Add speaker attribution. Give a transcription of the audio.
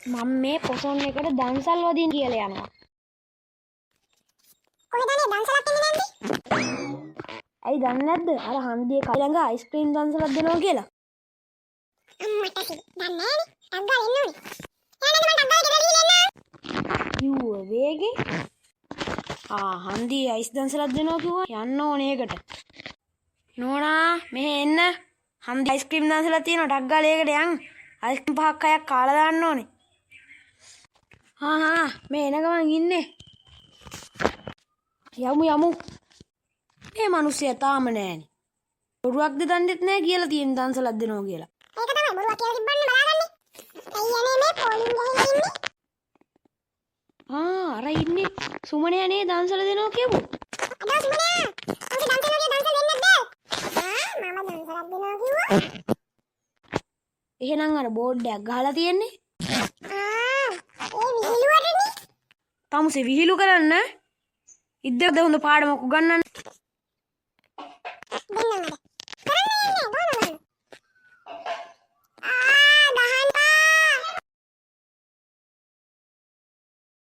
Speaker 1: මම මේ පොසොන් එකට දන්සල් වදින්න කියලා යනවා. ඇයි දන්නේ නැද්ද? අර හන්දියේ කයි ළඟ අයිස්ක්‍රීම් දන්සලක් දෙනවා කියලා. කිව්ව වේගේ. හන්දියේ අයිස් දන්සලක් දෙනවා කිව්වා යන්න ඕනේ ඒකට. නෝනා මෙහෙ එන්න. හන්දියේ අයිස්ක්‍රීම් දන්සලක් තියෙනවා. ටක් ගාලා ඒකට යන්. අයිස්ක්‍රීම් පහක් හයක් කාලා දාන්න ඕනේ. මේ එන ගමන් ඉන්නේ. යමු. මේ මිනිස්සයා තාම නෑනේ. බොරුවක්ද දන්නෙත් නෑ කියලා තියෙන දන්සලක් දෙනවා කියලා.
Speaker 2: ඒක තමයි බොරුවක් කියලා තිබ්බන්නේ බලාගන්නේ. අයියනේ මේ පොලින් ගහලා ඉන්නේ.
Speaker 1: අර ඉන්නේ සුමනයා නේ දන්සල දෙනවා කියපු.
Speaker 2: අද සුමනයා. උන්ට දන්සල දෙන්නත් බෑ. මම දන්සලක් දෙනවා කිව්වා.
Speaker 1: එහෙනම් අර බෝඩ් එකක් ගහලා තියෙන්නේ.
Speaker 2: ඒ විහිළුවටනේ.
Speaker 1: තමුසේ විහිළු කරන්න. ඉද්දද හොඳ පාඩමක් උගන්වන්න.